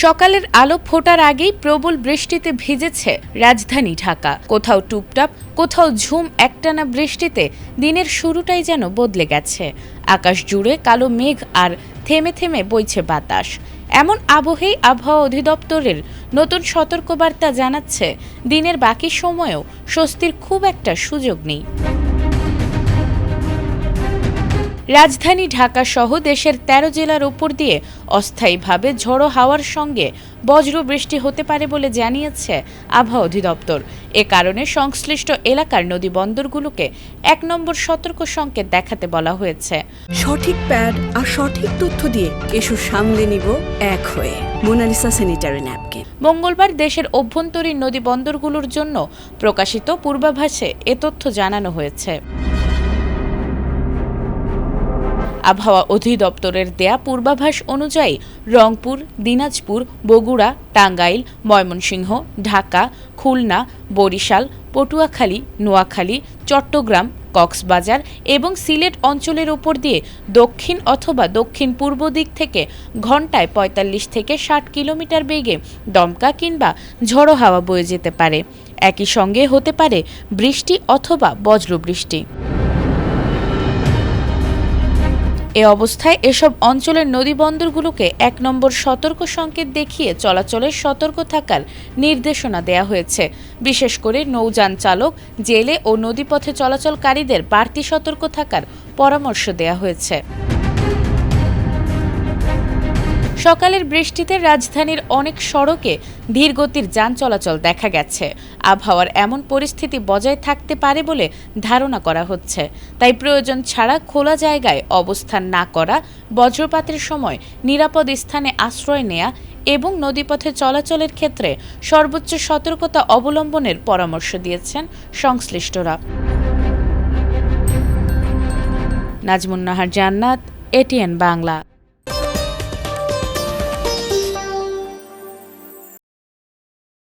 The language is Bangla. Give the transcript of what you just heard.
সকালের আলো ফোটার আগেই প্রবল বৃষ্টিতে ভিজেছে রাজধানী ঢাকা। কোথাও টুপটাপ, কোথাও ঝুম একটানা বৃষ্টিতে দিনের শুরুটাই যেন বদলে গেছে। আকাশ জুড়ে কালো মেঘ আর থেমে থেমে বইছে বাতাস। এমন আবহেই আবহাওয়া অধিদপ্তরের নতুন সতর্কবার্তা জানাচ্ছে, দিনের বাকি সময়েও স্বস্তির খুব একটা সুযোগ নেই। রাজধানী ঢাকা সহ দেশের ১৩ জেলার ওপর দিয়ে অস্থায়ীভাবে ঝোড়ো হাওয়ার সঙ্গে বজ্র বৃষ্টি হতে পারে বলে জানিয়েছে আবহাওয়া অধিদপ্তর। এ কারণে সংশ্লিষ্ট এলাকার নদী বন্দরগুলোকে ১ নম্বর সতর্ক সংকেত দেখাতে বলা হয়েছে। সঠিক প্যাড আর সঠিক তথ্য দিয়ে এসব সামলে নিব এক হয়ে। Monalisa sanitary napkin. মঙ্গলবার দেশের অভ্যন্তরীণ নদী বন্দরগুলোর জন্য প্রকাশিত পূর্বাভাসে এ তথ্য জানানো হয়েছে। আবহাওয়া অধিদপ্তরের দেয়া পূর্বাভাস অনুযায়ী রংপুর, দিনাজপুর, বগুড়া, টাঙ্গাইল, ময়মনসিংহ, ঢাকা, খুলনা, বরিশাল, পটুয়াখালী, নোয়াখালী, চট্টগ্রাম, কক্সবাজার এবং সিলেট অঞ্চলের ওপর দিয়ে দক্ষিণ অথবা দক্ষিণ পূর্ব দিক থেকে ঘণ্টায় ৪৫ থেকে ৬০ কিলোমিটার বেগে দমকা কিংবা ঝোড়ো হাওয়া বয়ে যেতে পারে। একই সঙ্গে হতে পারে বৃষ্টি অথবা বজ্রবৃষ্টি। এ অবস্থায় এসব অঞ্চলের নদীবন্দরগুলোকে ১ নম্বর সতর্ক সংকেত দেখিয়ে চলাচলের সতর্ক থাকার নির্দেশনা দেয়া হয়েছে। বিশেষ করে নৌযান চালক, জেলে ও নদীপথে চলাচলকারীদের বাড়তি সতর্ক থাকার পরামর্শ দেয়া হয়েছে। সকালের বৃষ্টিতে রাজধানীর অনেক সড়কে ধীরগতির যান চলাচল দেখা গেছে। আবহাওয়ার এমন পরিস্থিতি বজায় থাকতে পারে বলে ধারণা করা হচ্ছে। তাই প্রয়োজন ছাড়া খোলা জায়গায় অবস্থান না করা, বজ্রপাতের সময় নিরাপদ স্থানে আশ্রয় নেয়া এবং নদীপথে চলাচলের ক্ষেত্রে সর্বোচ্চ সতর্কতা অবলম্বনের পরামর্শ দিয়েছেন সংশ্লিষ্টরা। নাজমুন নাহার জান্নাত, এটিএন বাংলা।